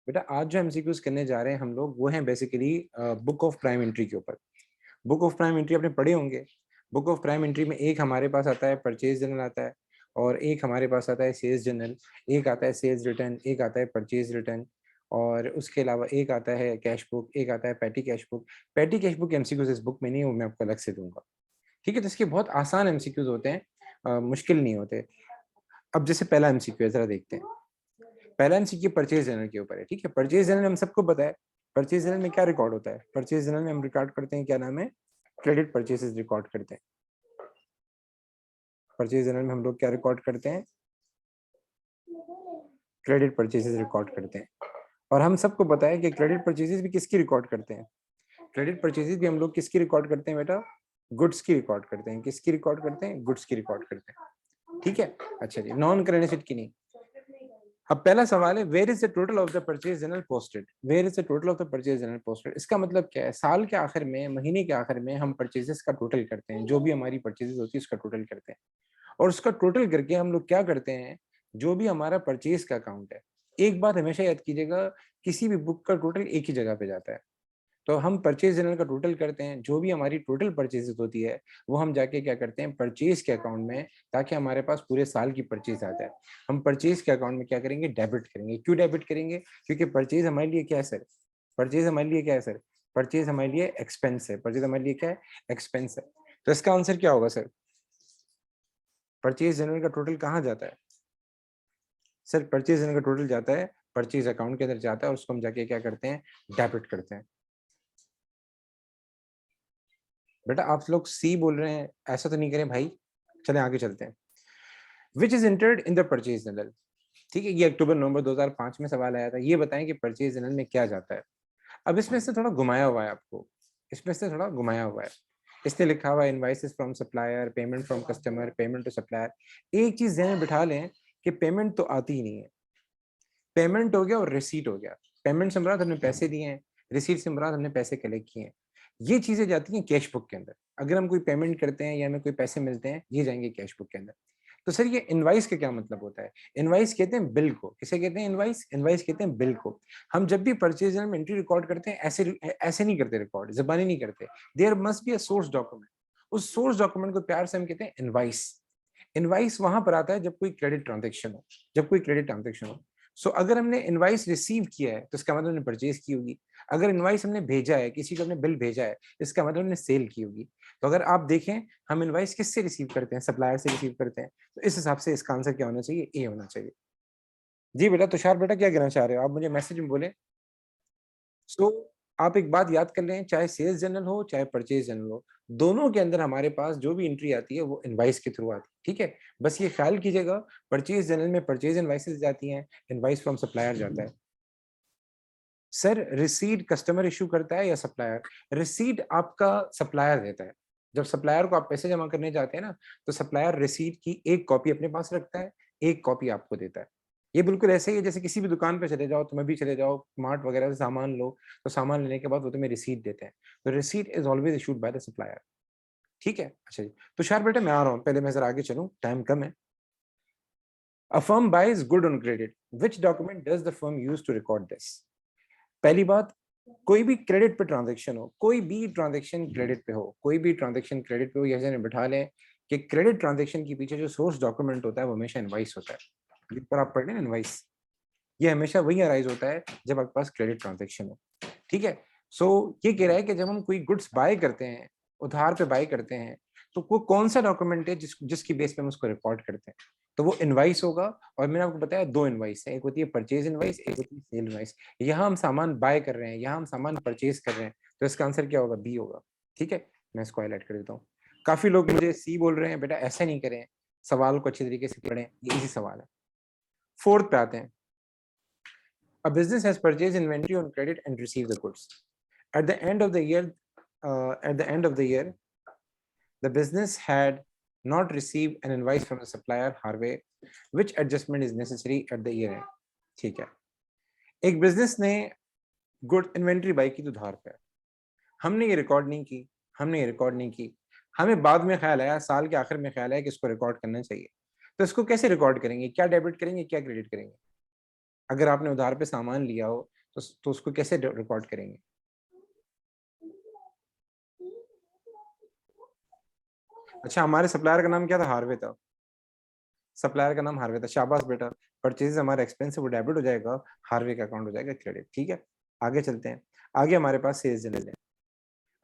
बेटा आज जो एमसीक्यूज करने जा रहे हैं हम लोग वो हैं basically book of prime entry के ऊपर। बुक ऑफ प्राइम एंट्री आपने पढ़े होंगे। बुक ऑफ प्राइम एंट्री में एक हमारे पास आता है परचेज जनरल आता है, और एक हमारे पास आता है सेल्स जनरल, एक आता है सेल्स रिटर्न, एक आता है परचेज रिटर्न, और उसके अलावा एक आता है कैश बुक, एक आता है petty cash book. Petty cash book MCQs इस बुक में नहीं है, वो मैं आपको अलग से दूंगा। ठीक है, तो इसके बहुत आसान एमसीक्यूज होते हैं, मुश्किल नहीं होते। अब जैसे पहला एमसीक्यू है, जरा देखते हैं। पहला एमसीक्यू परचेज जनरल के ऊपर है। ठीक है, परचेज जनरल हम सबको पता है। परचेज जनरल में क्या रिकॉर्ड होता है? परचेज जनरल में हम रिकॉर्ड करते हैं, क्या नाम है, क्रेडिट परचेसेस रिकॉर्ड करते हैं। परचेज जनरल में हम लोग क्या रिकॉर्ड करते हैं? क्रेडिट परचेसेस रिकॉर्ड करते हैं। और हम सबको पता है कि क्रेडिट परचेसेस भी किसकी रिकॉर्ड करते हैं? क्रेडिट परचेसेस भी हम लोग किसकी रिकॉर्ड करते हैं बेटा? गुड्स की रिकॉर्ड करते हैं। किसकी रिकॉर्ड करते हैं? गुड्स की रिकॉर्ड करते हैं। ठीक है, अच्छा जी, नॉन करंट एसेट की नहीं। अब पहला सवाल है, where is the total of the purchase journal posted? Where is the total of the purchase journal posted? इसका मतलब क्या है? साल के आखिर में, महीने के आखिर में हम परचेजेस का टोटल करते हैं, जो भी हमारी परचेजेस होती है उसका टोटल करते हैं। और उसका टोटल करके हम लोग क्या करते हैं, जो भी हमारा परचेज का अकाउंट है। एक बात हमेशा याद कीजिएगा, किसी भी बुक का टोटल एक ही जगह पे जाता है। तो हम परचेज जनरल का टोटल करते हैं, जो भी हमारी टोटल परचेजेस होती है वो हम जाके क्या करते हैं, परचेज के अकाउंट में, ताकि हमारे पास पूरे साल की परचेज आ जाए। हम परचेज के अकाउंट में क्या करेंगे, डेबिट करेंगे। क्यों डेबिट करेंगे? क्योंकि परचेज हमारे लिए क्या है सर? परचेज हमारे लिए क्या है सर? परचेज हमारे लिए एक्सपेंस है। परचेज हमारे लिए क्या है? एक्सपेंस है। तो इसका आंसर क्या होगा सर? परचेज जनरल का टोटल कहाँ जाता है सर? परचेज जनरल का टोटल जाता है परचेज अकाउंट के अंदर जाता है, और उसको हम जाके क्या करते हैं, डेबिट करते हैं। बेटा आप लोग सी बोल रहे हैं, ऐसा तो नहीं करें भाई। चलें आगे चलते हैं। Which is entered in the purchase general? ठीक है, ये अक्टूबर नवंबर 2005 में सवाल आया था। ये बताएं कि परचेज जनरल में क्या जाता है। अब इसमें से थोड़ा घुमाया हुआ है आपको, इसमें से थोड़ा घुमाया हुआ है। इसने लिखा हुआ है invoices from supplier, payment from customer, payment to supplier. एक चीज ध्यान में बिठा लें कि पेमेंट तो आती ही नहीं है। पेमेंट हो गया और रिसीट हो गया। पेमेंट से मुराद हमने पैसे दिए हैं, रिसीट से मुराद हमने पैसे कलेक्ट किए हैं। ये चीजें जाती हैं कैश बुक के अंदर। अगर हम कोई पेमेंट करते हैं या हमें कोई पैसे मिलते हैं, ये जाएंगे कैश बुक के अंदर। तो सर ये इनवाइस का क्या मतलब होता है? इनवाइस कहते हैं बिल को। किसे कहते हैं इनवाइस? इनवाइस कहते हैं बिल को। हम जब भी परचेज में एंट्री रिकॉर्ड करते हैं, ऐसे ऐसे नहीं करते, रिकॉर्ड जबानी नहीं करते। There must be a source document. उस सोर्स डॉक्यूमेंट को प्यार से हम कहते हैं इनवाइस। इनवाइस वहां पर आता है जब कोई क्रेडिट ट्रांजेक्शन हो, जब कोई क्रेडिट ट्रांजेक्शन हो। सो अगर हमने इनवाइस रिसीव किया है तो इसका मतलब हमने परचेज की होगी। अगर इनवाइस हमने भेजा है, किसी को हमने बिल भेजा है, इसका मतलब हमने सेल की होगी। तो अगर आप देखें, हम इनवाइस किससे रिसीव करते हैं? सप्लायर से रिसीव करते हैं। तो इस हिसाब से इसका आंसर क्या होना चाहिए? ए होना चाहिए। जी बेटा तुषार, बेटा क्या कहना चाह रहे हो आप? मुझे मैसेज में बोले। सो आप एक बात याद कर लें, चाहे सेल्स जनरल हो चाहे परचेज जनरल हो, दोनों के अंदर हमारे पास जो भी एंट्री आती है वो इनवाइस के थ्रू आती है। ठीक है, बस ये ख्याल कीजिएगा, परचेज जनरल में परचेज इनवाइसेस जाती हैं, इनवाइस फ्रॉम सप्लायर जाता है। सर रिसीट कस्टमर इशू करता है या सप्लायर? रिसीट आपका सप्लायर देता है। जब सप्लायर को आप पैसे जमा करने जाते हैं ना, तो सप्लायर रिसीट की एक कॉपी अपने पास रखता है, एक कॉपी आपको देता है। ये बिल्कुल ऐसे ही है जैसे किसी भी दुकान पे चले जाओ, तुम्हें भी चले जाओ मार्ट वगैरह से सामान लो, तो सामान लेने के बाद वो तुम्हें रिसीट देते हैं। तो receipt is always issued by the supplier. ठीक है, अच्छा जी। तुषार बेटा मैं आ रहा हूँ, पहले मैं जरा आगे चलूँ, टाइम कम है। A firm buys good on credit, which document does the firm use to record this? पहली बात, कोई भी क्रेडिट पे ट्रांजैक्शन हो, कोई भी ट्रांजैक्शन क्रेडिट पे हो, कोई भी ट्रांजैक्शन क्रेडिट पे हो, ये जाने बिठा लें कि क्रेडिट ट्रांजैक्शन के पीछे जो सोर्स डॉक्यूमेंट होता है वो हमेशा इनवाइस होता है। लिख कर आप पढ़ लें इनवाइस। ये हमेशा वही अराइज होता है जब आपके पास क्रेडिट ट्रांजैक्शन हो। ठीक है, सो ये कह रहा है कि जब हम कोई गुड्स बाय करते हैं, उधार पे बाय करते हैं, तो वो कौन सा डॉक्यूमेंट है जिसकी बेस पे हम उसको रिकॉर्ड करते हैं? तो वो इनवाइस होगा। और मैंने आपको बताया दो इनवाइस है, एक होती है परचेज इनवाइस, एक होती है सेल इनवाइस। यहाँ हम सामान बाय कर रहे हैं, यहाँ हम सामान परचेज कर रहे हैं, तो इसका आंसर क्या होगा? बी होगा। ठीक है, मैं इसको हाईलाइट कर देता हूँ। काफी लोग मुझे सी बोल रहे हैं, बेटा ऐसा नहीं करें, सवाल को अच्छी तरीके से पढ़ें, ये इजी सवाल है। फोर्थ पे आते हैं। A business has purchased inventory on credit and received the goods. At the end of the year, the business had not received an invoice from the supplier Harvey. Which adjustment is necessary at the year end? ठीक है, एक business ने good inventory by की तो उधार पे, हमने ये रिकॉर्ड नहीं की, हमने ये रिकॉर्ड नहीं की। हमें बाद में ख्याल आया, साल के आखिर में ख्याल आया कि इसको रिकॉर्ड करना चाहिए। तो इसको कैसे रिकॉर्ड करेंगे? क्या डेबिट करेंगे, क्या क्रेडिट करेंगे? अगर आपने उधार पे सामान लिया हो तो उसको कैसे रिकॉर्ड करेंगे? अच्छा, हमारे सप्लायर का नाम क्या था? हार्वे था। सप्लायर का नाम हार्वे था, शाबाश बेटा। परचेज हमारा एक्सपेंस है वो डेबिट हो जाएगा, हार्वे का अकाउंट हो जाएगा क्रेडिट। ठीक है, आगे चलते हैं। आगे हमारे पास सेल्स जनरल है।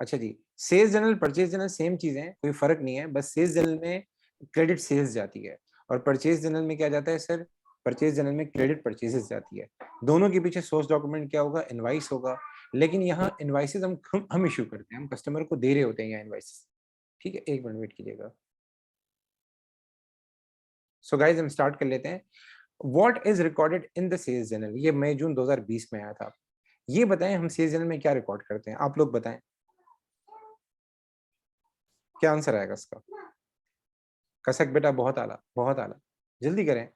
अच्छा जी, sales journal purchase journal same चीज है, कोई फर्क नहीं है, बस सेल्स जनरल में क्रेडिट सेल्स जाती है और परचेज जनरल में क्या जाता है सर? परचेज जनरल में क्रेडिट परचेजेस जाती है। दोनों के पीछे सोर्स डॉक्यूमेंट क्या होगा? इनवाइस होगा। लेकिन यहाँ इनवाइसेस हम इशू करते हैं, हम कस्टमर को दे रहे होते हैं यहाँ इनवाइसेस। ठीक है, एक मिनट वेट कीजिएगा। सो गाइस हम स्टार्ट कर लेते हैं। What is recorded in the sales journal? ये मई जून 2020 में आया था। ये बताएं हम सेल्स जर्नल में क्या रिकॉर्ड करते हैं, आप लोग बताएं क्या आंसर आएगा इसका? कसक बेटा, बहुत आला, बहुत आला, जल्दी करें,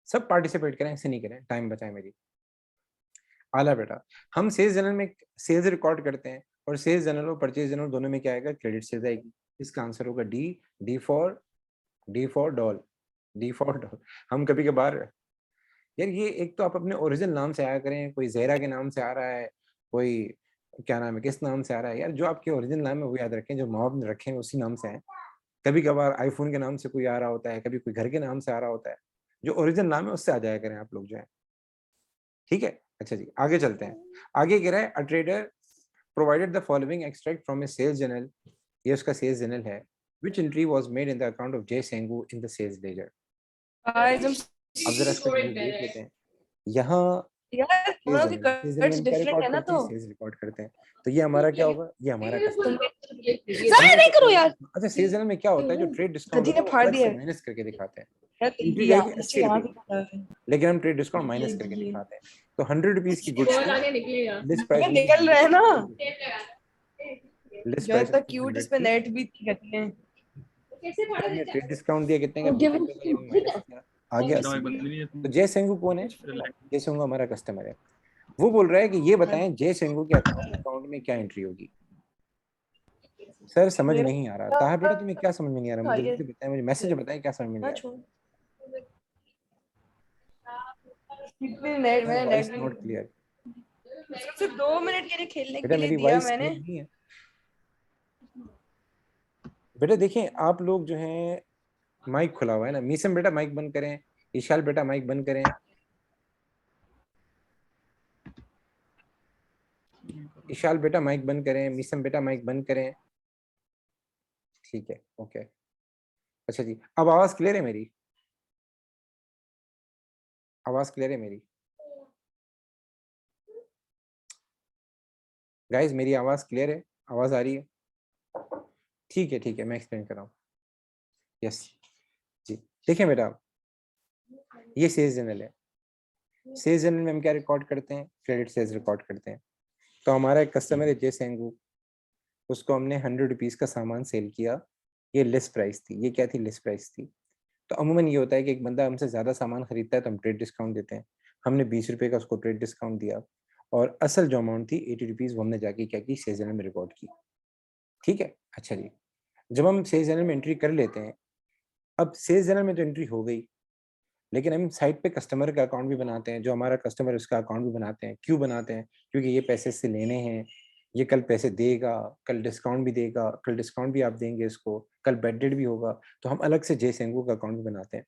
सब पार्टिसिपेट करें, ऐसे नहीं करें, टाइम बचाएं मेरी। आला बेटा, हम सेल्स जर्नल में सेल्स रिकॉर्ड करते हैं और सेल्स जर्नल और परचेज जर्नल दोनों में क्या आएगा? क्रेडिट सेल्स आएगी। इसका आंसर होगा D. D for doll, D for doll. हम कभी कभार यार, ये एक तो आप अपने ओरिजिनल नाम से आया करें, कोई जहरा के नाम से आ रहा है, कोई क्या नाम है, किस नाम से आ रहा है यार, जो आपके ओरिजिनल नाम है वो याद रखें, जो माँ बाप ने रखे हैं उसी नाम से आए। कभी कभार आईफोन के नाम से कोई आ रहा होता है, कभी कोई घर के नाम से आ रहा होता है, जो ओरिजिनल नाम है उससे आ जाया करें आप लोग जो है। ठीक है, अच्छा जी आगे चलते हैं। आगे कह रहा है a trader provided the following extract from a sales journal. ये उसका सेल्स जर्नल है। Which entry was made in the account of Jay Sengu in the sales ledger? Guys, I'm अब जरा इसका जवाब देख लेते हैं। यहाँ यार हम सेल्स लोग के जनरल, सेल्स जनरल में कर्ट्स हम क्या डिफरेंट रिकॉर्ड है ना, करते हैं? तो सेल्स रिकॉर्ड करते हैं। तो ये हमारा क्या होगा? ये हमारा कस्टमर। ज़रा नहीं करो यार। अच्छा, सेल्स जनरल में क्या होता है? जो ट्रेड डिस्काउंट गधी होता ने है वो फाड़ अलग दिया से है माइनस करके दिखाते हैं। यार, एंट्री यहाँ जाएगी इससे 80 यहाँ रुपए से की, पता है। लेकिन हम ट्रेड डिस्काउंट माइनस करके दिखाते हैं। तो 100 रुपीज की गुड्स की लिस्ट प्राइस अगर होगी निकल रहे हैं ना 100। लिस्ट यार, प्राइस इतना होगी क्यूट, 100 इस पे की। नेट भी कहती हैं। तो हमने ट्रेड डिस्काउंट दिया कितने का? 20 रुपए का, यानी माइनस किया, आ गया 80। तो जय सेंगू कौन है? जय सेंगू हमारा कस्टमर है। वो बोल रहा है कि ये बताएं जय सेंगू के अकाउंट में क्या एंट्री होगी? सर समझ नहीं आ रहा। ताहा बेटा तुम्हें क्या समझ में नहीं आ रहा? मुझे जल्दी बताएं, मुझे मैसेज बताएं क्या समझ में नहीं हाँ आ छोड़, नेट रहा? मैंने नेट वॉइस भी नॉट क्लियर। सिर्फ 2 मिनट के लिए खेलने के बेटा लिए मेरी दिया वॉइस मैंने। क्लियर नहीं है। बेटा देखें आप लोग जो हैं, माइक खुला हुआ है ना। मीसम बेटा माइक बंद करें, ईशाल बेटा माइक बंद करें, ईशाल बेटा माइक बंद करें, मीसम बेटा माइक बंद करें। ठीक है, ओके। अच्छा जी, अब आवाज क्लियर है मेरी? आवाज क्लियर है मेरी? गाइस मेरी आवाज क्लियर है? आवाज आ रही है? ठीक है ठीक है, मैं एक्सप्लेन कर रहा हूँ। यस जी, देखें बेटा, ये सेल्स जनरल है। सेल्स जनरल में हम क्या रिकॉर्ड करते हैं? क्रेडिट सेल्स रिकॉर्ड करते हैं। तो हमारा एक कस्टमर है जय सेंगू, उसको हमने 100 रुपीज का सामान सेल किया। ये लिस्ट प्राइस थी। ये क्या थी? लिस्ट प्राइस थी। तो अमूमन ये होता है कि एक बंदा हमसे ज्यादा सामान खरीदता है तो हम ट्रेड डिस्काउंट देते हैं। हमने 20 रुपए का उसको ट्रेड डिस्काउंट दिया और असल जो अमाउंट थी 80 रुपीज वो हमने जाके क्या की? सेल्स जनरल में रिकॉर्ड की। ठीक है, अच्छा जी, जब हम सेल्स जनरल में एंट्री कर लेते हैं, अब सेल्स जनरल में तो एंट्री हो गई, लेकिन हम साइड पे कस्टमर का अकाउंट भी बनाते हैं। जो हमारा कस्टमर है उसका अकाउंट भी बनाते हैं। क्यों बनाते हैं? क्योंकि ये पैसे इससे लेने हैं, ये कल पैसे देगा, कल डिस्काउंट भी देगा, कल डिस्काउंट भी आप देंगे इसको, कल बेड डेट भी होगा। तो हम अलग से जय सेंगू का अकाउंट भी बनाते हैं।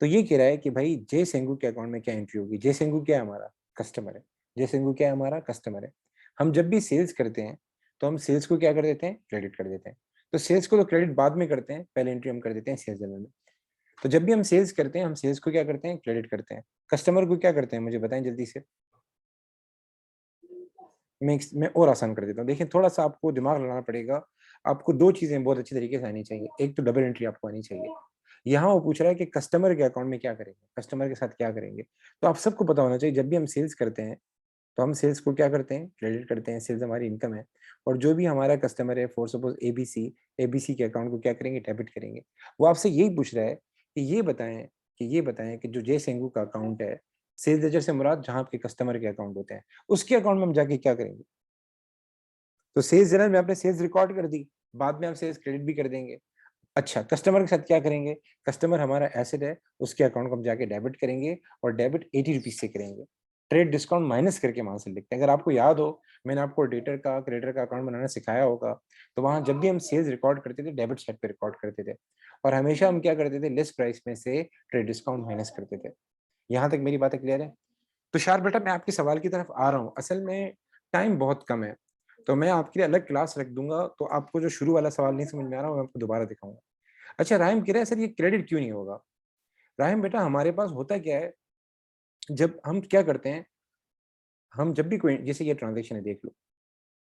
तो ये कह रहा है कि भाई जय सेंगू के अकाउंट में क्या एंट्री होगी? जय सेंगू क्या है? हमारा कस्टमर है। जय सेंगू क्या है? हमारा कस्टमर है। हम जब भी सेल्स करते हैं तो हम सेल्स को क्या कर देते हैं? क्रेडिट कर देते हैं। तो सेल्स को तो क्रेडिट बाद में करते हैं, पहले एंट्री हम कर देते हैं सेल्स जनरल में। तो जब भी हम सेल्स करते हैं, हम सेल्स को क्या करते हैं? क्रेडिट करते हैं। कस्टमर को क्या करते हैं? मुझे बताएं जल्दी से। मैं और आसान कर देता हूँ। देखिए थोड़ा सा आपको दिमाग लगाना पड़ेगा। आपको दो चीजें बहुत अच्छी तरीके से आनी चाहिए। एक तो डबल एंट्री आपको आनी चाहिए। यहाँ वो पूछ रहा है कि कस्टमर के अकाउंट में क्या करेंगे, कस्टमर के साथ क्या करेंगे। तो आप सबको पता होना चाहिए जब भी हम सेल्स करते हैं तो हम सेल्स को क्या करते हैं? क्रेडिट करते हैं। सेल्स हमारी इनकम है। और जो भी हमारा कस्टमर है, फॉर सपोज एबीसी, एबीसी के अकाउंट को क्या करेंगे? डेबिट करेंगे। वो आपसे यही पूछ रहा है कि ये बताएं कि जो जे सेंगू का अकाउंट है, सेल्स लेजर से मुराद जहां आपके कस्टमर के अकाउंट होते हैं, उसके अकाउंट में हम जाके क्या करेंगे? तो सेल्स जर्नल में आपने सेल्स रिकॉर्ड कर दी, बाद में हम सेल्स क्रेडिट भी कर देंगे। अच्छा, कस्टमर के साथ क्या करेंगे? कस्टमर हमारा एसेट है, उसके अकाउंट को हम जाके डेबिट करेंगे और डेबिट 80 रुपीज से करेंगे। ट्रेड डिस्काउंट माइनस करके वहां से लिखते हैं। अगर आपको याद हो, मैंने आपको डेटर का क्रेडिटर का अकाउंट बनाना सिखाया होगा, तो वहां जब भी हम सेल्स रिकॉर्ड करते थे, डेबिट साइड पे रिकॉर्ड करते थे और हमेशा हम क्या करते थे, लिस्ट प्राइस में से ट्रेड डिस्काउंट माइनस करते थे। यहाँ तक मेरी बातें क्लियर है? तुषार बेटा, मैं आपके सवाल की तरफ आ रहा हूँ। असल में टाइम बहुत कम है, तो मैं आपके लिए अलग क्लास रख दूंगा, तो आपको जो शुरू वाला सवाल नहीं समझ में आ रहा, मैं आपको दोबारा दिखाऊंगा। अच्छा, राहिम कह रहा है सर ये क्रेडिट क्यों नहीं होगा? राहिम बेटा, हमारे पास होता क्या है, जब हम क्या करते हैं, हम जब भी कोई, जैसे ये ट्रांजेक्शन है देख लो,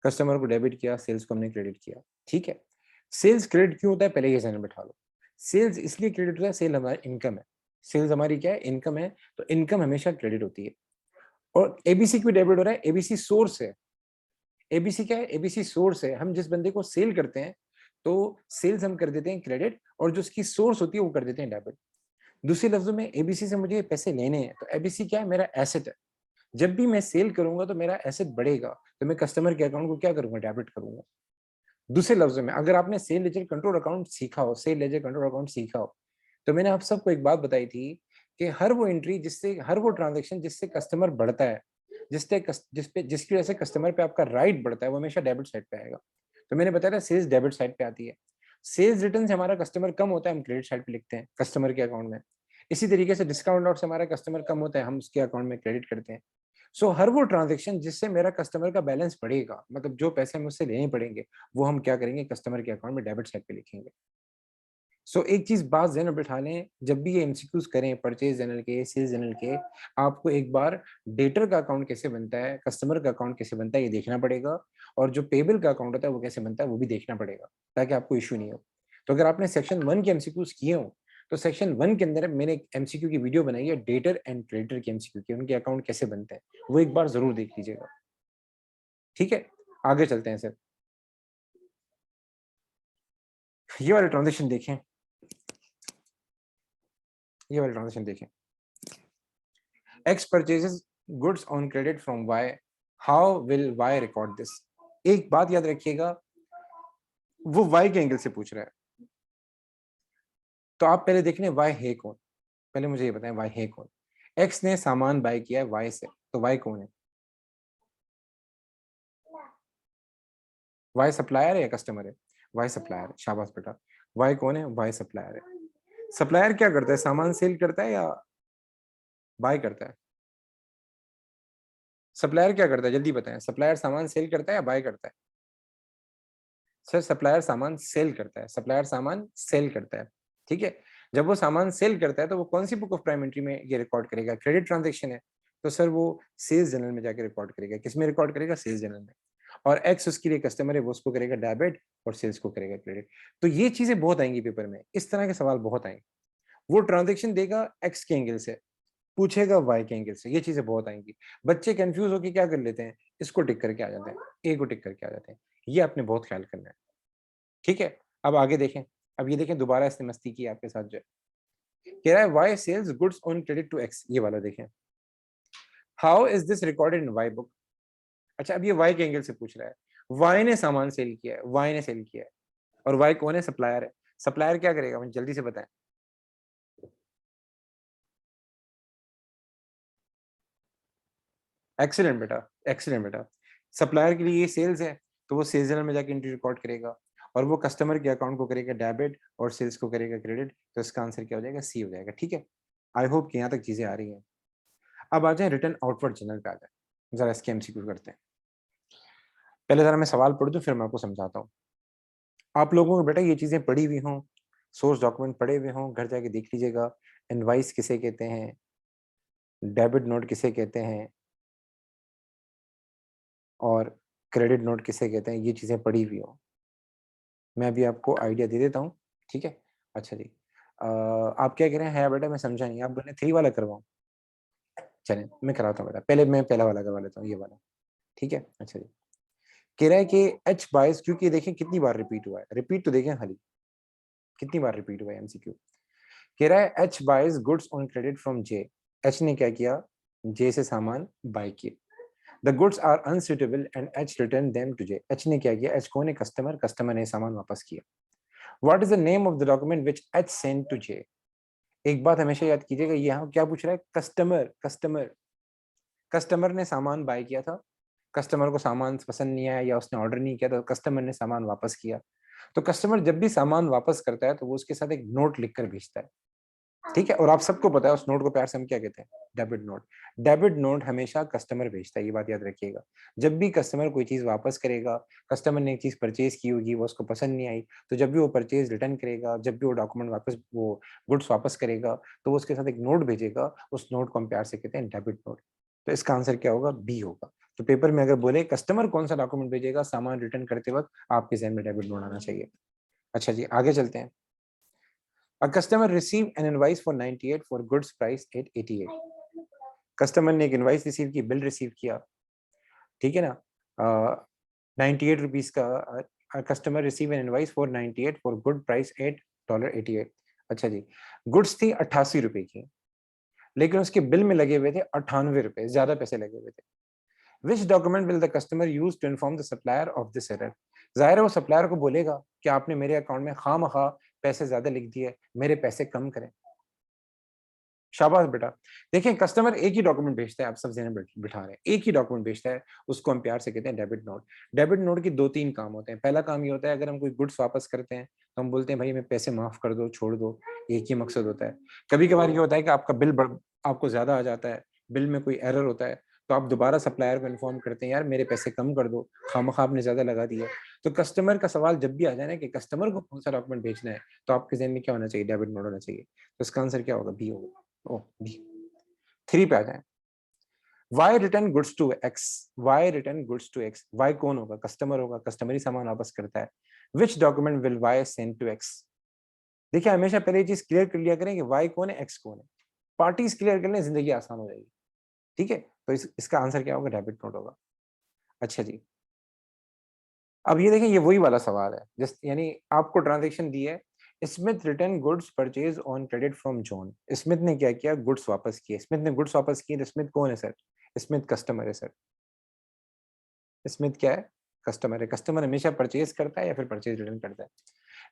कस्टमर को डेबिट किया, सेल्स को हमने क्रेडिट किया, ठीक है। सेल्स क्रेडिट क्यों होता है, पहले ये जहन में बिठा लो। सेल्स इसलिए क्रेडिट होता है, सेल हमारी इनकम है, सेल्स हमारी क्या है, इनकम है, तो इनकम हमेशा क्रेडिट होती है। और एबीसी क्यों डेबिट हो रहा है, एबीसी सोर्स है। एबीसी क्या है, एबीसी सोर्स है। हम जिस बंदे को सेल करते हैं, तो सेल्स हम कर देते हैं क्रेडिट, और जो उसकी सोर्स होती है वो कर देते हैं डेबिट। दूसरे लफ्जों में, एबीसी से मुझे पैसे लेने हैं, तो एबीसी क्या है, मेरा एसेट है। जब भी मैं सेल करूंगा तो मेरा एसेट बढ़ेगा, तो मैं कस्टमर के अकाउंट को क्या करूंगा, डेबिट करूंगा। दूसरे लफ्जों में, अगर आपने सेल लेजर कंट्रोल अकाउंट सीखा हो, सेल लेजर कंट्रोल अकाउंट सीखा हो, तो मैंने आप सबको एक बात बताई थी कि हर वो एंट्री जिससे, हर वो ट्रांजेक्शन जिससे कस्टमर बढ़ता है, जिसकी वजह से कस्टमर पे आपका राइट बढ़ता है, वो हमेशा डेबिट साइड पे आएगा। तो मैंने बताया था सेल्स डेबिट साइड पे आती है। सेल्स रिटर्न से हमारा कस्टमर कम होता है, हम क्रेडिट साइड पे लिखते हैं कस्टमर के अकाउंट में। इसी तरीके से डिस्काउंट आउट से हमारा कस्टमर कम होता है, हम उसके अकाउंट में क्रेडिट करते हैं। सो हर वो ट्रांजेक्शन जिससे मेरा कस्टमर का बैलेंस बढ़ेगा, मतलब जो पैसे मुझसे लेने पड़ेंगे, वो हम क्या करेंगे, कस्टमर के अकाउंट में डेबिट साइड पे लिखेंगे। सो एक चीज बात ज़हन में बिठा लें, जब भी ये एमसीक्यूज करें परचेज जनरल के, सेल्स जनरल के, आपको एक बार डेटर का अकाउंट कैसे बनता है, कस्टमर का अकाउंट कैसे बनता है, ये देखना पड़ेगा, और जो पेबल का अकाउंट होता है वो कैसे बनता है वो भी देखना पड़ेगा, ताकि आपको इश्यू नहीं हो। तो अगर आपने सेक्शन 1 के एमसीक्यूज किए हो, तो सेक्शन 1 के अंदर मैंने एक एमसीक्यू की वीडियो बनाई है, डेटर एंड क्रेडिटर के एमसीक्यू की, उनके अकाउंट कैसे बनते हैं, वो एक बार जरूर देख लीजिएगा। ठीक है, आगे चलते हैं सर। ये वाले ट्रांजेक्शन देखें, ये वाले ट्रांजेक्शन देखें। X purchases goods on credit from Y. How will Y record this? एक बात याद रखिएगा, वो Y के एंगल से पूछ रहा है, तो आप पहले देख लें Y है कौन। पहले मुझे ये बताएं Y है कौन। X ने सामान बाय किया है Y से, तो Y कौन है? Y सप्लायर है या कस्टमर है? Y सप्लायर है, शाबाश बेटा। Y कौन है? Y सप्लायर है। सप्लायर क्या करता है, सामान सेल करता है या बाय करता है? सप्लायर क्या करता है, जल्दी बताएं। सप्लायर सामान सेल करता है या बाय करता है? सर, सप्लायर सामान सेल करता है, सप्लायर सामान सेल करता है, ठीक है। जब वो सामान सेल करता है, तो वो कौन सी बुक ऑफ प्राइम एंट्री में ये रिकॉर्ड करेगा, क्रेडिट ट्रांजैक्शन है, तो सर वो सेल्स जनरल में जाके रिकॉर्ड करेगा। किस में रिकॉर्ड करेगा? सेल्स जनरल में। और एक्स उसके लिए कस्टमर है, वो उसको करेगा डेबिट, और सेल्स को करेगा क्रेडिट। तो ये चीजें बहुत आएंगी पेपर में, इस तरह के सवाल बहुत आएंगे। वो ट्रांजेक्शन देगा एक्स के एंगल से, पूछेगा वाई के एंगल से, ये चीजें बहुत आएंगी। बच्चे कंफ्यूज होकर क्या कर लेते हैं, इसको टिक करके आ जाते हैं, ए को टिक करके आ जाते हैं। ये आपने बहुत ख्याल करना है, ठीक है। अब आगे देखें, अब ये देखें, दोबारा इसने मस्ती की आपके साथ जो कह रहा है, Y sales goods on credit to X, ये वाला देखें। How is this recorded in Y book? अच्छा, अब ये वाई के एंगल से पूछ रहा है, वाई ने सामान सेल किया है, वाई ने सेल किया है, और वाई कौन है? सप्लायर है। सप्लायर क्या करेगा, मुझे जल्दी से बताएं। एक्सीलेंट बेटा, एक्सीलेंट बेटा। सप्लायर के लिए ये सेल्स है, तो वो सेल्स जनरल में जाके एंट्री रिकॉर्ड करेगा, और वो कस्टमर के अकाउंट को करेगा डेबिट, और सेल्स को करेगा क्रेडिट। तो इसका आंसर क्या हो जाएगा? सी हो जाएगा, ठीक है। आई होप कि यहाँ तक चीजें आ रही हैं। अब आ जाए रिटर्न आउटवर्ड जनरल पे आ जाए, जरा इसके एमसीक्यू करते हैं। पहले जरा मैं सवाल पढ़ दूं, फिर मैं आपको समझाता हूँ। आप लोगों को बेटा ये चीजें पढ़ी हुई हों, सोर्स डॉक्यूमेंट पढ़े हुए हों, घर जाके देख लीजिएगा। इनवाइस किसे कहते हैं, डेबिट नोट किसे कहते हैं, और क्रेडिट नोट किसे कहते हैं, ये चीजें पढ़ी हुई हों। मैं अभी आपको आइडिया दे देता हूँ, ठीक है। अच्छा जी, आप क्या कह रहे हैं? है बेटा, मैं समझा नहीं, आप बोले 3 वाला करवाऊँ? चलें, मैं कराता हूँ बेटा, पहले मैं पहला वाला करवा लेता हूँ, ये वाला, ठीक है। अच्छा जी, कह रहा है कि एच बायस, क्योंकि देखें कितनी बार रिपीट हुआ है, रिपीट तो देखें खाली कितनी बार रिपीट हुआ है एमसीक्यू। कह रहा है H buys goods on credit from J. H ने क्या किया, जे से सामान बाय किए। The goods are unsuitable and H return them to J. H ने क्या किया, एच कौन है? कस्टमर, कस्टमर ने सामान वापस किया। What is the name of the document which H send to J. एक बात हमेशा याद कीजिएगा, यहाँ क्या पूछ रहा है, कस्टमर कस्टमर कस्टमर ने सामान बाय किया था, कस्टमर को सामान पसंद नहीं आया या उसने ऑर्डर नहीं किया तो कस्टमर ने सामान वापस किया। तो कस्टमर जब भी सामान वापस करता है तो वो उसके साथ एक नोट लिखकर भेजता है, ठीक है। और आप सबको पता है उस नोट को प्यार से हम क्या कहते हैं, डेबिट नोट। डेबिट नोट हमेशा कस्टमर भेजता है, ये बात याद रखिएगा। जब भी कस्टमर कोई चीज वापस करेगा, कस्टमर ने एक चीज परचेज की होगी, वो उसको पसंद नहीं आई, तो जब भी वो परचेज रिटर्न करेगा, जब भी वो डॉक्यूमेंट वापस, वो गुड्स वापस करेगा, तो वो उसके साथ एक नोट भेजेगा। उस नोट को हम प्यार से कहते हैं डेबिट नोट। तो इसका आंसर क्या होगा, बी होगा। तो पेपर में अगर बोले कस्टमर कौन सा डॉक्यूमेंट भेजेगा सामान रिटर्न करते वक्त, आपके जहन में डेबिट नोट आना चाहिए। अच्छा जी, आगे चलते हैं। A customer received an invoice for 98 for goods price at 88. Customer ने एक इनवाइस रिसीव की, बिल रिसीव किया, ठीक है ना, 98 रुपीज का। Customer receive an invoice for 98 for good price at $88। अच्छा जी, गुड्स थी 88 रुपए की, लेकिन उसके बिल में लगे हुए थे 98 रुपए, ज्यादा पैसे लगे हुए थे। Which document will the customer use to inform the supplier of this error. जाहिर है वो सप्लायर को बोलेगा कि आपने मेरे अकाउंट में खामखा पैसे ज्यादा लिख दिए, मेरे पैसे कम करें। शाबाश बेटा। देखिए कस्टमर एक ही डॉक्यूमेंट भेजता है, आप सब जहन में बिठा रहे हैं, एक ही डॉक्यूमेंट भेजता है, उसको हम प्यार से कहते हैं डेबिट नोट। डेबिट नोट की दो तीन काम होते हैं। पहला काम ये होता है, अगर हम कोई गुड्स वापस करते हैं तो हम बोलते हैं भाई हमें पैसे माफ कर दो, छोड़ दो, एक ही मकसद होता है। कभी कभार ये होता है कि आपका बिल आपको ज्यादा आ जाता है, बिल में कोई एरर होता है, तो आप दोबारा सप्लायर को इन्फॉर्म करते हैं यार मेरे पैसे कम कर दो, खामखा आपने ज्यादा लगा दिया। तो कस्टमर का सवाल जब भी आ जाए ना कि कस्टमर को कौन सा डॉक्यूमेंट भेजना है, तो आपके जहन में क्या होना चाहिए, डेबिट नोट होना चाहिए। तो इसका आंसर क्या होगा, बी होगा। O B. 3 पे आ जाए। Y return goods to X, Y return goods to X, Y कौन होगा, कस्टमर होगा, कस्टमर ही सामान वापस करता है। Which document will Y send to X. देखिए हमेशा पहले ये चीज क्लियर कर लिया करें कि वाई कौन है, एक्स कौन है। पार्टीज क्लियर कर लें, जिंदगी आसान हो जाएगी, ठीक है। तो इसका आंसर क्या होगा, डेबिट नोट होगा। अच्छा जी, अब ये देखें, ये वही वाला सवाल है जिस, यानी आपको ट्रांजेक्शन दी है, Smith return goods purchase on credit from John. Smith ने क्या किया, गुड्स वापस किए। स्मिथ ने गुड्स वापस किए, तो स्मिथ कौन है सर, स्मिथ कस्टमर है सर। स्मिथ क्या है, कस्टमर है। कस्टमर हमेशा परचेज करता है या फिर परचेज रिटर्न करता है।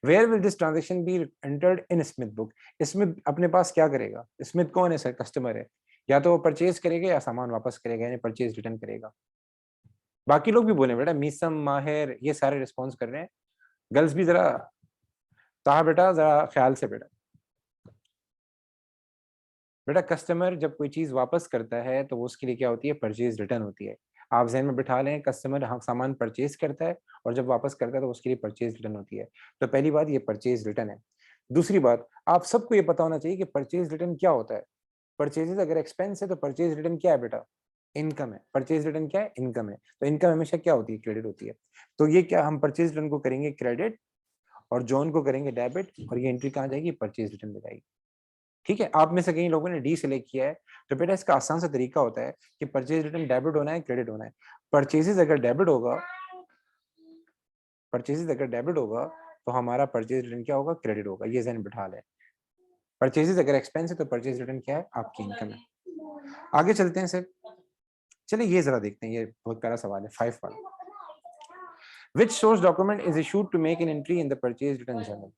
Where will this transaction be entered in Smith book. Smith अपने पास क्या करेगा, स्मिथ कौन है सर, कस्टमर है। या तो वो परचेज करेगा या सामान वापस करेगा, यानी परचेज रिटर्न करेगा। बाकी लोग भी बोले बेटा, मीसम, माहिर, ये सारे रिस्पॉन्स कर रहे हैं। गर्ल्स भी जरा, कहा बेटा जरा ख्याल से बेटा। बेटा कस्टमर जब कोई चीज वापस करता है तो वो उसके लिए क्या होती है, परचेज रिटर्न होती है। आप जहन में बिठा लें, कस्टमर सामान परचेज करता है और जब वापस करता है तो उसके लिए परचेज रिटर्न होती है। तो पहली बात ये परचेज रिटर्न है। दूसरी बात, आप सबको ये पता होना चाहिए कि परचेज रिटर्न क्या होता है। परचेजेस अगर एक्सपेंस है तो परचेज रिटर्न क्या है बेटा, इनकम है। परचेज रिटर्न क्या है, इनकम है। तो इनकम हमेशा क्या होती है, क्रेडिट होती है। तो ये क्या, हम परचेज रिटर्न को करेंगे क्रेडिट और जॉन को करेंगे डेबिट, और ये एंट्री कहाँ जाएगी, परचेज रिटर्न में जाएगी। ठीक है, आप में से कई लोगों ने डी सिलेक्ट किया है, तो बेटा इसका आसान सा तरीका होता है कि परचेज रिटर्न डेबिट होना है, क्रेडिट होना है। परचेजेस अगर डेबिट होगा, परचेजेस अगर डेबिट होगा तो हमारा परचेज रिटर्न क्या होगा, क्रेडिट होगा। ये जहन बिठा लें। परचेजेस अगर एक्सपेंस है तो परचेज रिटर्न क्या है, आपकी इनकम है। आगे चलते हैं सर। चलिए ये जरा देखते हैं, ये बहुत प्यारा सवाल है 5 वाला। Which source document is issued to make an entry in the purchase return journal.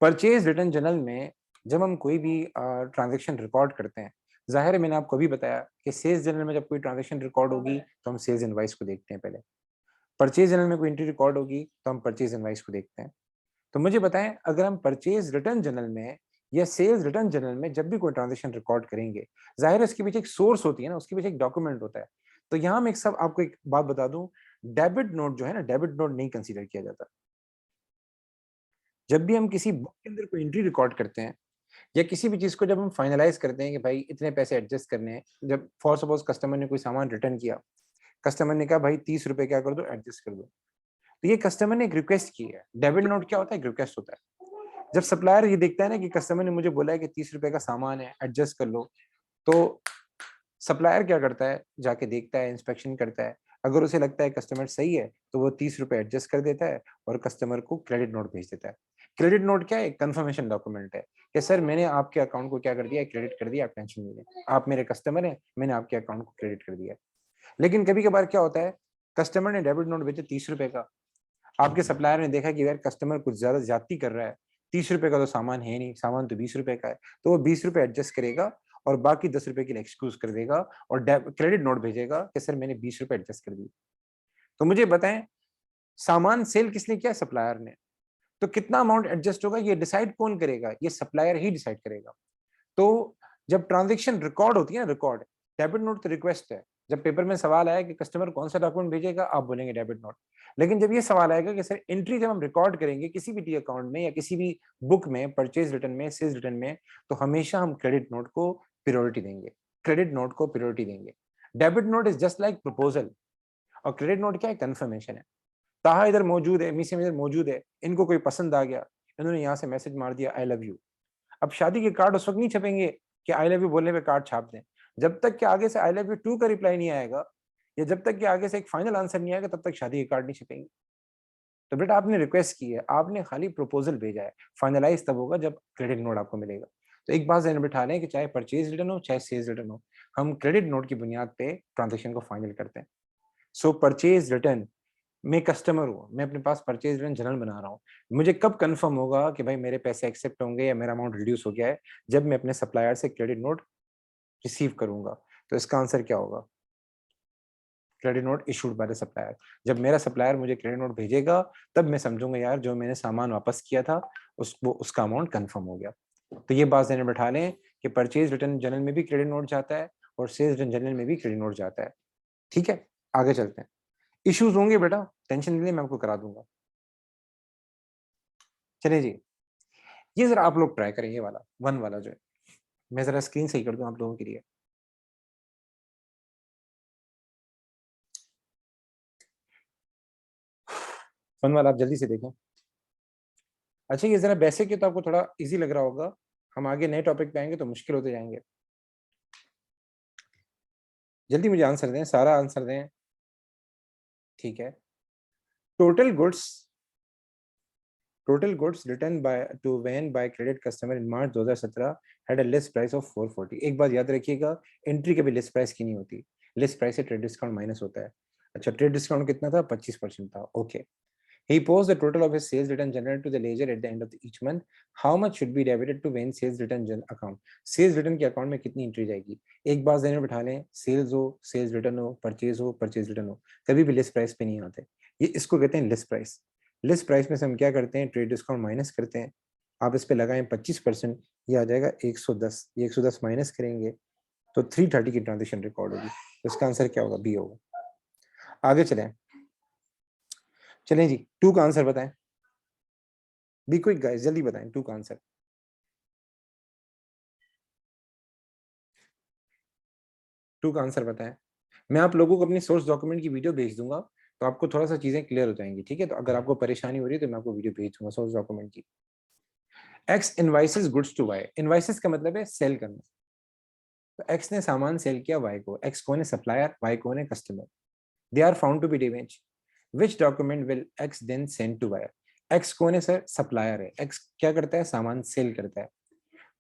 Purchase return journal में जब हम कोई भी ट्रांजेक्शन रिकॉर्ड करते हैं, जाहिर है मैंने आपको अभी बताया कि सेल्स जर्नल में जब कोई ट्रांजेक्शन रिकॉर्ड होगी तो हम सेल्स इनवाइस को देखते हैं पहले। परचेज जर्नल में कोई एंट्री रिकॉर्ड होगी तो हम परचेज इनवाइस को देखते हैं। तो मुझे बताएं, अगर हम परचेज रिटर्न जर्नल में या सेल्स रिटर्न जर्नल में जब भी कोई ट्रांजेक्शन रिकॉर्ड करेंगे, जाहिर है उसके पीछे एक सोर्स होती है ना, उसके पीछे एक डॉक्यूमेंट होता है। तो यहाँ मैं एक सब आपको एक बात बता दूं, डेबिट नोट जो है ना, डेबिट नोट नहीं कंसीडर किया जाता। जब भी हम किसी बुक के अंदर कोई एंट्री रिकॉर्ड करते हैं या किसी भी चीज को जब हम फाइनलाइज करते हैं कि भाई इतने पैसे एडजस्ट करने हैं, जब फॉर सपोज कस्टमर ने कोई सामान रिटर्न किया, कस्टमर ने कहा भाई 30 रुपए क्या कर दो, एडजस्ट कर दो, तो ये कस्टमर ने एक रिक्वेस्ट की है। डेबिट नोट क्या होता है, रिक्वेस्ट होता है। जब सप्लायर ये देखता है ना कि कस्टमर ने मुझे बोला है कि 30 रुपए का सामान है, एडजस्ट कर लो, तो सप्लायर क्या करता है, जाके देखता है, इंस्पेक्शन करता है। अगर उसे लगता है कस्टमर सही है तो वो 30 रुपए एडजस्ट कर देता है और कस्टमर को क्रेडिट नोट भेज देता है। क्रेडिट नोट क्या है, कंफर्मेशन डॉक्यूमेंट है कि सर मैंने आपके अकाउंट को क्या कर दिया, क्रेडिट कर दिया, आप टेंशन नहीं लें, आप मेरे कस्टमर हैं, मैंने आपके अकाउंट को क्रेडिट कर दिया। लेकिन कभी कभार क्या होता है, कस्टमर ने डेबिट नोट भेजा 30 रुपए का, आपके सप्लायर ने देखा कि यार कस्टमर कुछ ज्यादा ज्यादती कर रहा है, 30 रुपए का तो सामान है नहीं, सामान तो 20 रुपए का है, तो वो 20 रुपए एडजस्ट करेगा और बाकी 10 रुपए के लिए एक्सक्यूज कर देगा और क्रेडिट नोट भेजेगा कि सर मैंने 20 रुपए एडजस्ट कर दिए। तो मुझे बताएं, सामान सेल किसने किया? सप्लायर ने। तो कितना अमाउंट एडजस्ट होगा ये डिसाइड कौन करेगा? ये सप्लायर ही डिसाइड करेगा। तो जब ट्रांजेक्शन रिकॉर्ड होती है ना, रिकॉर्ड, डेबिट नोट तो रिक्वेस्ट है। जब पेपर में सवाल आया कि कस्टमर कौन सा डॉक्यूमेंट भेजेगा, आप बोलेंगे डेबिट नोट। लेकिन जब ये सवाल आएगा कि सर एंट्री जब हम रिकॉर्ड करेंगे किसी भी टी अकाउंट में या किसी भी बुक में, परचेज रिटर्न में, सेल्स रिटर्न में, तो हमेशा हम क्रेडिट नोट को प्रायोरिटी देंगे, क्रेडिट नोट को प्रायोरिटी देंगे। Debit note is just like proposal और क्रेडिट नोट क्या है? कंफर्मेशन है। ताहा इधर मौजूद है, मीसे इधर मौजूद है, इनको कोई पसंद आ गया, इन्होंने यहाँ से मैसेज मार दिया आई लव यू। अब शादी के कार्ड उस वक्त नहीं छपेंगे कि आई लव यू बोलने पे कार्ड छाप दें। जब तक कि आगे से आई लव यू टू का रिप्लाई नहीं आएगा या जब तक कि आगे से एक फाइनल आंसर नहीं आएगा, तब तक शादी के कार्ड नहीं छपेंगे। तो बेटा आपने रिक्वेस्ट की है, आपने खाली प्रपोजल भेजा है, फाइनलाइज तब होगा जब क्रेडिट नोट आपको मिलेगा। तो एक बात ध्यान में बिठा लें कि चाहे परचेज रिटर्न हो चाहे सेल्स रिटर्न हो, हम क्रेडिट नोट की बुनियाद पे ट्रांजेक्शन को फाइनल करते हैं। सो परचेज रिटर्न, मैं कस्टमर हूँ, मैं अपने पास परचेज रिटर्न जनरल बना रहा हूँ, मुझे कब कंफर्म होगा कि भाई मेरे पैसे एक्सेप्ट होंगे या मेरा अमाउंट रिड्यूस हो गया है? जब मैं अपने सप्लायर से क्रेडिट नोट रिसीव करूंगा। तो इसका आंसर क्या होगा? Credit note issued by the supplier. जब मेरा सप्लायर मुझे क्रेडिट नोट भेजेगा तब मैं समझूंगा यार जो मैंने सामान वापस किया था उसका अमाउंट कंफर्म हो गया। तो ये बात ध्यान में बैठा लें कि परचेज रिटर्न जनरल में भी क्रेडिट नोट जाता है और सेल्स रिटर्न जनरल में भी क्रेडिट नोट जाता है। ठीक है, आगे चलते हैं। इश्यूज होंगे बेटा, टेंशन नहीं, मैं आपको करा दूंगा। चलिए जी, ये जरा आप लोग ट्राई करें, ये वाला वन वाला जो है, मैं जरा स्क्रीन सही कर दूं आप लोगों के लिए। वन वाला आप जल्दी से देखें। अच्छा, ये जरा बेसिक है तो आपको थोड़ा इजी लग रहा होगा, हम आगे नए टॉपिक पे आएंगे तो मुश्किल होते जाएंगे। जल्दी मुझे आंसर दें, सारा आंसर दें। ठीक है। Total goods, total goods return by to Wayne by credit customer in March 2017 had a list price of 440। एक बात याद रखिएगा, एंट्री कभी लिस्ट प्राइस की नहीं होती, लिस्ट प्राइस से ट्रेड डिस्काउंट माइनस होता है। अच्छा, ट्रेड डिस्काउंट कितना था? 25% था। Okay. He posts the total of his sales return generated to the ledger at the end of each month. How much should be debited to Wayne sales return account? Sales return के account में कितनी entry जाएगी? एक बात ध्यान में बिठा लें, सेल्स हो, सेल्स रिटर्न हो, परचेज रिटर्न हो, कभी भी लिस्ट प्राइस पे नहीं आते। ये इसको कहते हैं लिस्ट प्राइस। लिस्ट प्राइस में से हम क्या करते हैं? ट्रेड डिस्काउंट माइनस करते हैं। आप इस पे लगाएं 25%, ये आ जाएगा 110। ये 110 माइनस करेंगे तो 330 की ट्रांजेक्शन रिकॉर्ड होगी। तो इसका आंसर क्या होगा? बी होगा। आगे चलें। चलें जी, टू का आंसर बताएं। बी क्विक गाइस, जल्दी बताएं टू का आंसर। टू का आंसर बताएं। मैं आप लोगों को अपनी सोर्स डॉक्यूमेंट की वीडियो भेज दूंगा तो आपको थोड़ा सा चीजें क्लियर हो जाएंगी। ठीक है, तो अगर आपको परेशानी हो रही है तो मैं आपको वीडियो भेज दूंगा सोर्स डॉक्यूमेंट की। X invoices goods to Y. Invoices का मतलब है सेल करना। तो एक्स ने सामान सेल किया वाई को। एक्स कौन है? सप्लायर, वाई कौन है? Customer. They are found to be damage. Which document will X then send to buyer? X कौन है सर? सप्लायर है। एक्स क्या करता है? सामान सेल करता है।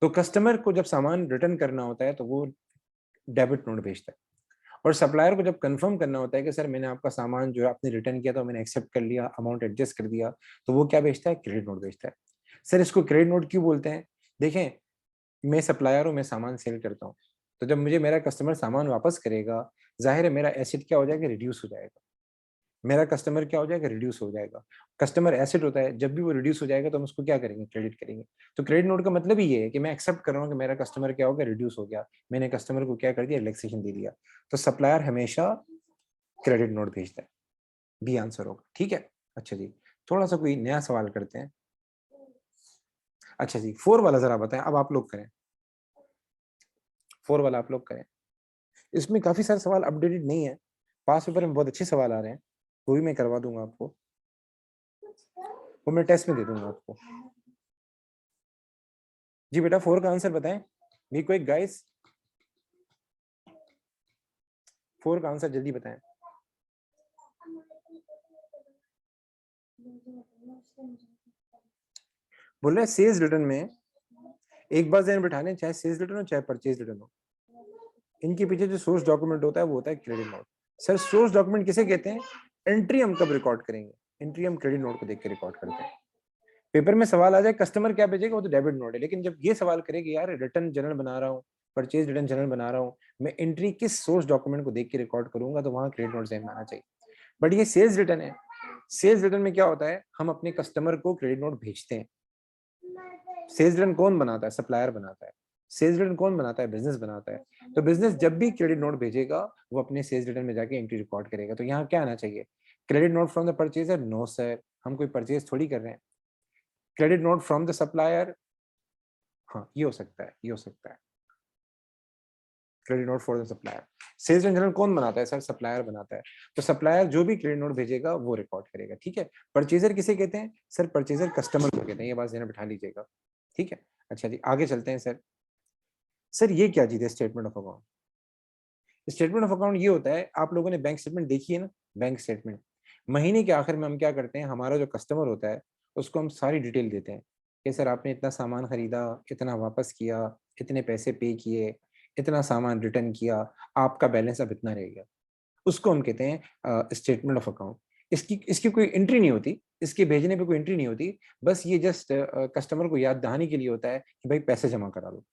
तो कस्टमर को जब सामान रिटर्न करना होता है तो वो डेबिट नोट भेजता है, और सप्लायर को जब कंफर्म करना होता है कि सर मैंने आपका सामान जो है आपने रिटर्न किया तो मैंने एक्सेप्ट कर लिया, अमाउंट एडजस्ट कर दिया, तो वो क्या भेजता है? क्रेडिट नोट भेजता है। सर इसको क्रेडिट नोट क्यों बोलते हैं? देखें, मैं सप्लायर हूँ, मैं सामान सेल करता हूँ, तो जब मुझे मेरा कस्टमर सामान वापस करेगा, जाहिर है मेरा एसेट क्या हो जाएगा? रिड्यूस हो जाएगा। मेरा कस्टमर क्या हो जाएगा? रिड्यूस हो जाएगा। कस्टमर एसेट होता है, जब भी वो रिड्यूस हो जाएगा तो हम उसको क्या करेंगे? क्रेडिट करेंगे। तो क्रेडिट नोट का मतलब ही ये है कि मैं एक्सेप्ट कर रहा हूँ कि मेरा कस्टमर क्या हो गया? रिड्यूस हो गया, मैंने कस्टमर को क्या कर दिया? रिलैक्सेशन दे दिया। तो सप्लायर हमेशा क्रेडिट नोट भेजता है। बी आंसर होगा। ठीक है। अच्छा जी, थोड़ा सा कोई नया सवाल करते हैं। अच्छा जी, फोर वाला जरा बताएं, अब आप लोग करें। फोर वाला आप लोग करें। इसमें काफी सारे सवाल अपडेटेड नहीं है, पास पेपर में बहुत अच्छे सवाल आ रहे हैं, वो भी मैं करवा दूंगा आपको, वो मैं टेस्ट में दे दूंगा आपको। जी बेटा, फोर का आंसर बताएं। बी क्विक गाइस, फोर का आंसर जल्दी बताएं। बोल रहे सेल्स रिटर्न में एक बार ध्यान बिठा लें, चाहे सेल्स रिटर्न हो चाहे परचेज रिटर्न हो, इनके पीछे जो सोर्स डॉक्यूमेंट होता है वो होता है credit note. Sir source document किसे कहते हैं? एंट्री हम कब रिकॉर्ड करेंगे? एंट्री हम क्रेडिट नोट को देख के रिकॉर्ड करते हैं। पेपर में सवाल आ जाए कस्टमर क्या भेजेगा, वो तो डेबिट नोट है, लेकिन जब ये सवाल करे कि यार रिटर्न जर्नल बना रहा हूँ, परचेज रिटर्न जर्नल बना रहा हूँ, मैं एंट्री किस सोर्स डॉक्यूमेंट को देख के रिकॉर्ड करूंगा, तो वहां क्रेडिट नोट ज़हन में आना चाहिए। बट ये सेल्स रिटर्न है, सेल्स रिटर्न में क्या होता है, हम अपने कस्टमर को क्रेडिट नोट भेजते हैं। सेल्स रिटर्न कौन बनाता है, सप्लायर बनाता है। सेल्स रिटर्न कौन बनाता है, बिजनेस बनाता है। तो बिजनेस जब भी क्रेडिट नोट भेजेगा, वो अपने सेल्स रिटर्न में जाके एंट्री रिकॉर्ड करेगा। तो यहाँ क्या आना चाहिए, credit note from the purchaser, no sir, हम कोई परचेज थोड़ी कर रहे हैं। Credit note from the supplier, हाँ ये हो सकता है, ये हो सकता है। Credit note for the supplier, sales in journal कौन बनाता है सर, सप्लायर बनाता है। तो सप्लायर जो भी क्रेडिट नोट भेजेगा वो रिकॉर्ड करेगा, ठीक है। परचेजर किसे कहते हैं सर, परचेजर कस्टमर को कहते हैं, ये बात ध्यान में बिठा लीजिएगा, ठीक है। अच्छा जी आगे चलते हैं सर। सर ये क्या चीज है, statement of account. Statement of account ये होता है, आप लोगों ने बैंक स्टेटमेंट देखी है ना, बैंक स्टेटमेंट महीने के आखिर में हम क्या करते हैं, हमारा जो कस्टमर होता है उसको हम सारी डिटेल देते हैं कि सर आपने इतना सामान खरीदा, इतना वापस किया, इतने पैसे पे किए, इतना सामान रिटर्न किया, आपका बैलेंस अब इतना रह गया। उसको हम कहते हैं स्टेटमेंट ऑफ अकाउंट। इसकी इसकी कोई एंट्री नहीं होती, इसके भेजने पे कोई एंट्री नहीं होती, बस ये जस्ट कस्टमर को याद दहानी के लिए होता है कि भाई पैसे जमा करा लो।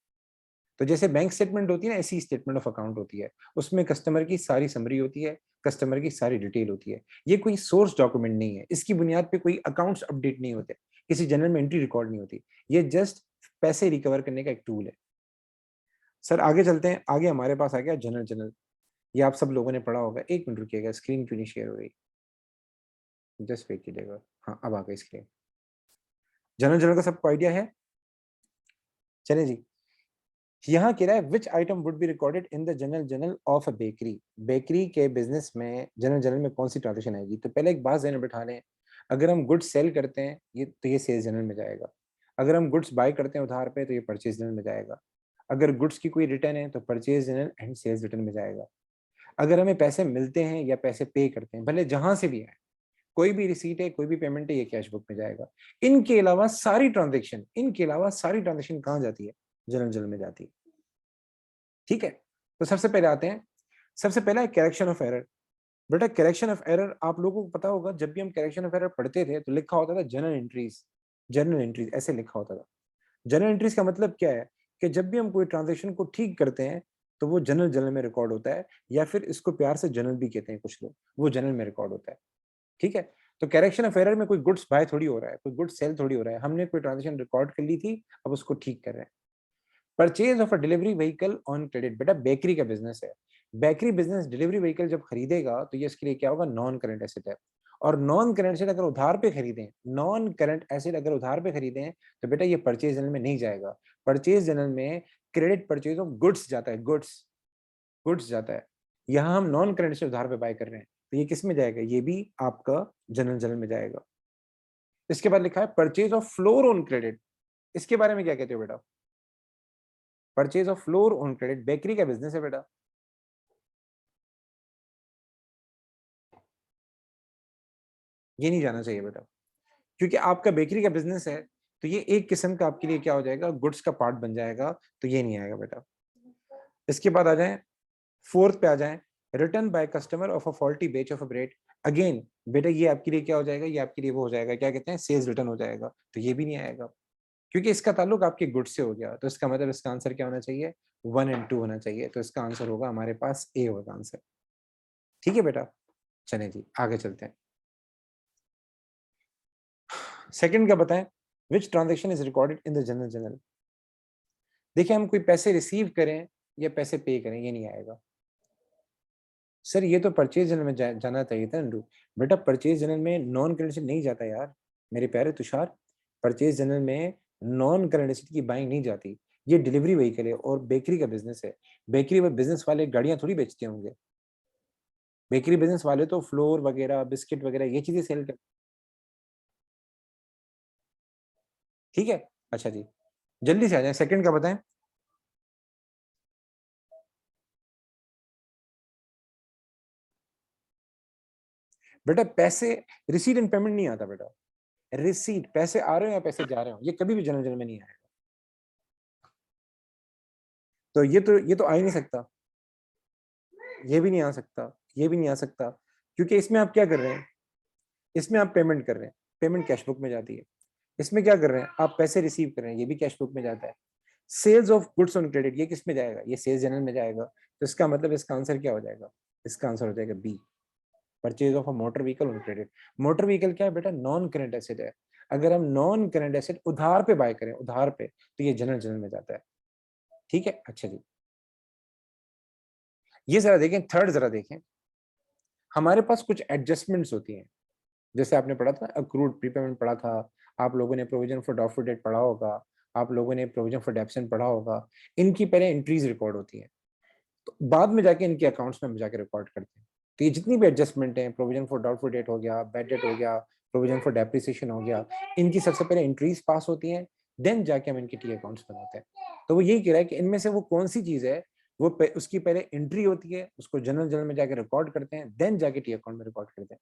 तो जैसे बैंक स्टेटमेंट होती है ना, ऐसी स्टेटमेंट ऑफ अकाउंट होती है, उसमें कस्टमर की सारी समरी होती है, कस्टमर की सारी डिटेल होती है। ये कोई सोर्स डॉक्यूमेंट नहीं है, इसकी बुनियाद पे कोई अकाउंट्स अपडेट नहीं होते, किसी जनरल में एंट्री रिकॉर्ड नहीं होती, ये जस्ट पैसे रिकवर करने का एक टूल है। सर आगे चलते हैं, आगे हमारे पास आ गया जनरल जनरल। ये आप सब लोगों ने पढ़ा होगा, एक मिनट रुकिएगा, स्क्रीन क्यों नहीं शेयर हो रही, जस्ट वेट कीजिएगा। हाँ अब आ गई स्क्रीन। जनरल जनरल का सबको आइडिया है, चले जी। यहाँ कह रहा है विच item would be recorded in the general journal of a bakery. Bakery के बिजनेस में जनरल जर्नल में कौन सी ट्रांजेक्शन आएगी। तो पहले एक बात ध्यान में बिठा लें, अगर हम गुड्स सेल करते हैं ये तो ये सेल्स जनरल में जाएगा। अगर हम गुड्स बाय करते हैं उधार पे तो ये परचेज जनरल में जाएगा। अगर गुड्स की कोई रिटर्न है तो purchase journal and sales return में जाएगा। अगर हमें पैसे मिलते हैं या पैसे पे करते हैं, भले जहां से भी आए, कोई भी रिसीट है, कोई भी पेमेंट है, ये कैश बुक में जाएगा। इनके अलावा सारी ट्रांजेक्शन कहाँ जाती है, जनरल जनरल में जाती है, ठीक है। तो सबसे पहले आते हैं, सबसे पहला है करेक्शन ऑफ एरर। बेटा करेक्शन ऑफ एरर आप लोगों को पता होगा, जब भी हम करेक्शन ऑफ एरर पढ़ते थे तो लिखा होता था जनरल एंट्रीज, जनरल एंट्रीज ऐसे लिखा होता था। जनरल एंट्रीज का मतलब क्या है कि जब भी हम कोई ट्रांजेक्शन को ठीक करते हैं तो वो जनरल जनरल में रिकॉर्ड होता है, या फिर इसको प्यार से जनरल भी कहते हैं कुछ लोग, वो जनरल में रिकॉर्ड होता है, ठीक है। तो करेक्शन ऑफ एरर में कोई गुड्स बाय थोड़ी हो रहा है, कोई गुड्स सेल थोड़ी हो रहा है, हमने कोई ट्रांजेक्शन रिकॉर्ड कर ली थी, अब उसको ठीक कर रहे हैं। Purchase of a delivery vehicle on credit. बेटा बेकरी का बिजनेस है, बेकरी बिजनेस डिलीवरी व्हीकल जब खरीदेगा तो ये इसके लिए क्या होगा, नॉन करंट एसेट है। और नॉन करंट एसेट अगर उधार पे खरीदें, नॉन करंट एसेट अगर उधार पे खरीदें तो बेटा ये परचेज जनरल में नहीं जाएगा। परचेज जनरल में क्रेडिट परचेज ऑफ गुड्स जाता है, गुड्स गुड्स जाता है। यहाँ हम नॉन करंट एसेट उधार पे बाय कर रहे हैं, तो ये किस में जाएगा, ये भी आपका जनरल जनरल में जाएगा। इसके बाद लिखा है purchase of floor on credit. इसके बारे में क्या कहते हो बेटा, purchase of floor on credit, bakery का बिजनेस है बेटा। ये नहीं जाना चाहिए बेटा, क्योंकि आपका बेकरी का बिजनेस है, तो ये एक किस्म का आपके लिए क्या हो जाएगा, गुड्स का पार्ट बन जाएगा, तो ये नहीं आएगा बेटा। इसके बाद आ जाए, फोर्थ पे आ जाए, return by customer of a faulty बेच ऑफ अ ब्रेड। अगेन बेटा ये आपके लिए क्या हो जाएगा, ये आपके लिए वो हो जाएगा, क्या कहते हैं, सेल्स रिटर्न हो जाएगा, तो ये भी नहीं आएगा क्योंकि इसका ताल्लुक आपके गुड्स से हो गया। तो इसका मतलब इसका आंसर क्या होना चाहिए, 1 और 2 होना चाहिए। तो इसका आंसर होगा हमारे पास ए होगा आंसर, ठीक है बेटा। चलें जी आगे चलते हैं। सेकंड का बताएं, which transaction is recorded in the general journal. देखिए हम कोई पैसे रिसीव करें या पैसे पे करें, ये नहीं आएगा सर, ये तो परचेज जनरल में जाना चाहिए था नंदू। बेटा परचेज जनरल में नॉन करंट एसेट नहीं जाता यार, मेरे प्यारे तुषार। परचेज जनरल में नॉन करंट एसेट की बाइंग नहीं जाती, ये डिलीवरी व्हीकल है और बेकरी का बिजनेस है। बेकरी में बिजनेस वाले गाड़ियां थोड़ी बेचते होंगे, बेकरी बिजनेस वाले तो फ्लोर वगैरह, बिस्किट वगैरह ये चीजें सेल कर, ठीक है। अच्छा जी जल्दी से आ जाए, सेकंड का बताएं। बेटा पैसे, रिसीट एंड पेमेंट नहीं आता बेटा। रिसीट, पैसे आ रहे हो या पैसे जा रहे हो, ये कभी भी जनरल जनरल में नहीं आएगा। तो ये तो आ ही नहीं सकता, ये भी नहीं आ सकता, ये भी नहीं आ सकता, क्योंकि इसमें आप क्या कर रहे हैं, इसमें आप पेमेंट कर रहे हैं, पेमेंट कैश बुक में जाती है। इसमें क्या कर रहे हैं, आप पैसे रिसीव कर रहे हैं, ये भी कैश बुक में जाता है। Sales of goods on credit, ये किस में जाएगा, ये सेल्स जनरल में जाएगा। तो इसका मतलब इसका आंसर क्या हो जाएगा, इसका आंसर हो जाएगा B, purchase of a motor vehicle on credit. Motor vehicle क्या है बेटा, नॉन करंट एसेट है। अगर हम नॉन करंट एसेट उधार पे बाय करें, उधार पे, तो ये जनरल में जाता है। ठीक है, अच्छा जी, ये जरा देखें, थर्ड जरा देखें। हमारे पास कुछ एडजस्टमेंट्स होती हैं, जैसे आपने पढ़ा था अक्रूड प्रीपेमेंट पढ़ा था, आप लोगों ने प्रोविजन फॉर डॉफर डेट पढ़ा होगा, आप लोगों ने प्रोविजन फॉर डेप्सन पढ़ा होगा। इनकी पहले एंट्रीज रिकॉर्ड होती हैं, तो बाद में जाके इनके अकाउंट्स में हम जाके रिकॉर्ड करते हैं। तो ये जितनी भी एडजस्टमेंट है, प्रोविजन फॉर डाउटफुल डेट हो गया, बैड डेट हो गया, प्रोविजन फॉर डेप्रिसिएशन हो गया, इनकी सबसे पहले एंट्रीज पास होती हैं, देन जाके हम इनके टी अकाउंट्स बनाते हैं। तो वो यही कह रहा है कि इनमें से वो कौन सी चीज है, वो उसकी पहले एंट्री होती है, उसको जनरल में जाके रिकॉर्ड करते हैं, देन जाके टी अकाउंट में रिकॉर्ड करते हैं।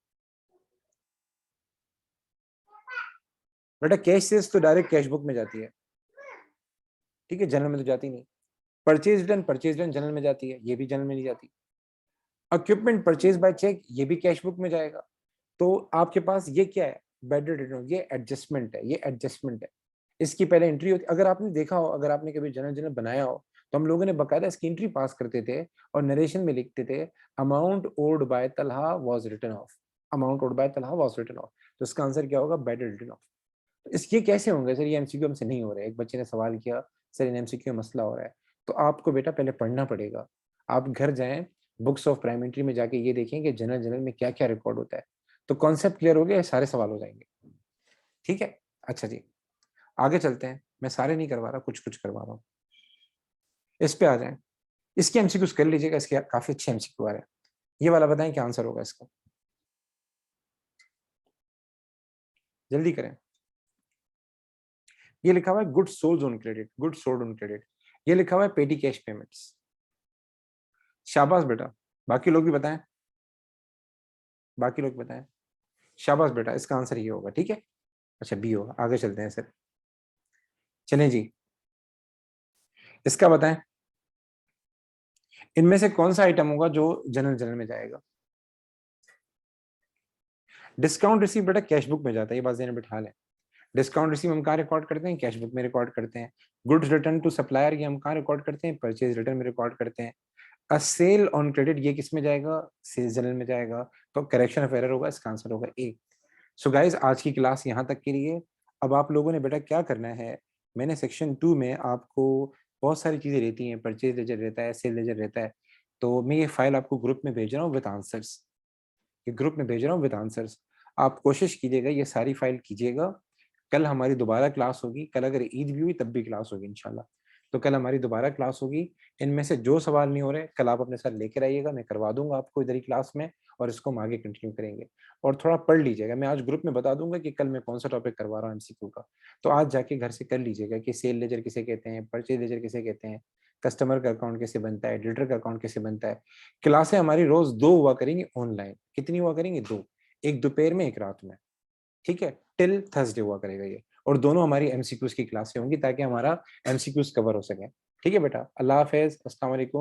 बेटा कैश सेल्स तो डायरेक्ट कैश बुक में जाती है, ठीक है, जनरल में तो जाती नहीं। परचेज डन जनरल में जाती है, ये भी जनरल में नहीं जाती। इक्विपमेंट परचेज बाय चेक, ये भी कैश बुक में जाएगा। तो आपके पास ये क्या है, बैड डेट रिटर्न, ये एडजस्टमेंट है, ये एडजस्टमेंट है। इसकी पहले एंट्री होती, अगर आपने देखा हो, अगर आपने कभी जनरल बनाया हो, तो हम लोगों ने बकायदा इसकी एंट्री पास करते थे और नरेशन में लिखते थे amount owed by Talha was written off, amount owed by Talha was written off. तो इसका आंसर क्या होगा, बैड डेट रिटन ऑफ। इसके कैसे होंगे सर, ये एमसीक्यू हमसे नहीं हो रहा है। एक बच्चे ने सवाल किया सर इन एमसीक्यू में मसला हो रहा है, तो आपको बेटा पहले पढ़ना पड़ेगा। आप घर जाएं, बुक्स ऑफ प्राइमेट्री में जाके ये देखें कि जनरल में क्या क्या रिकॉर्ड होता है, तो कॉन्सेप्ट क्लियर हो गया, सारे सवाल हो जाएंगे। ठीक है, अच्छा जी, आगे चलते हैं। मैं सारे नहीं करवा रहा, कुछ कुछ करवा रहा हूँ। इस पे आ जाए, इसके एमसीक्यूज कर लीजिएगा, इसके काफी अच्छे एमसीक्यू आ रहे हैं। ये वाला बताएं क्या आंसर होगा इसका, जल्दी करें। ये लिखा हुआ है good sold on credit, good sold on credit. ये लिखा हुआ है पेटी कैश पेमेंट्स। शाबाश बेटा, बाकी लोग भी बताएं, बाकी लोग बताएं। शाबाश बेटा, इसका आंसर ये होगा, ठीक है, अच्छा बी होगा। आगे चलते हैं सर, चलें जी, इसका बताएं इनमें से कौन सा आइटम होगा जो जनरल में जाएगा। डिस्काउंट रिसीव बेटा कैश बुक में जाता है, ये बात ज़हन बिठा लें। डिस्काउंट रिसीव हम कहाँ रिकॉर्ड करते हैं, कैश बुक में रिकॉर्ड करते हैं। गुड्स रिटर्न टू सप्लायर, ये हम कहाँ रिकॉर्ड करते हैं, परचेज रिटर्न में रिकॉर्ड करते हैं। अ सेल ऑन क्रेडिट, ये किस में जाएगा, सेल्स जनरल में जाएगा। तो करेक्शन ऑफ एरर होगा, इसका आंसर होगा ए। सो गाइज आज की क्लास यहाँ तक के लिए। अब आप लोगों ने बेटा क्या करना है, मैंने सेक्शन 2 में आपको बहुत सारी चीज़ें रहती हैं, परचेज लेजर रहता है, सेल लेजर रहता है। तो मैं ये फाइल आपको ग्रुप में भेज रहा हूँ विद आंसर्स, ये ग्रुप में भेज रहा हूँ विद आंसर्स। आप कोशिश कीजिएगा ये सारी फाइल कीजिएगा। कल हमारी दोबारा क्लास होगी, कल अगर ईद भी हुई तब भी क्लास होगी इंशाल्लाह। तो कल हमारी दोबारा क्लास होगी। इनमें से जो सवाल नहीं हो रहे कल आप अपने साथ लेकर आइएगा, मैं करवा दूंगा आपको इधर ही क्लास में, और इसको हम आगे कंटिन्यू करेंगे। और थोड़ा पढ़ लीजिएगा, मैं आज ग्रुप में बता दूंगा कि कल मैं कौन सा टॉपिक करवा रहा हूँ एमसीक्यू का। तो आज जाके घर से कर लीजिएगा कि सेल लेजर किसे कहते हैं, परचेज लेजर किसे कहते हैं, कस्टमर का अकाउंट कैसे बनता है, डीलर का अकाउंट कैसे बनता है। क्लासें हमारी रोज 2 हुआ करेंगी ऑनलाइन। कितनी हुआ करेंगी, 2, एक दोपहर में एक रात में, ठीक है, टिल थर्सडे हुआ करेगा ये। और दोनों हमारी एमसीक्यूज की क्लासें होंगी ताकि हमारा एमसीक्यूज कवर हो सके। ठीक है बेटा, अल्लाह हाफिज, अस्सलाम वालेकुम।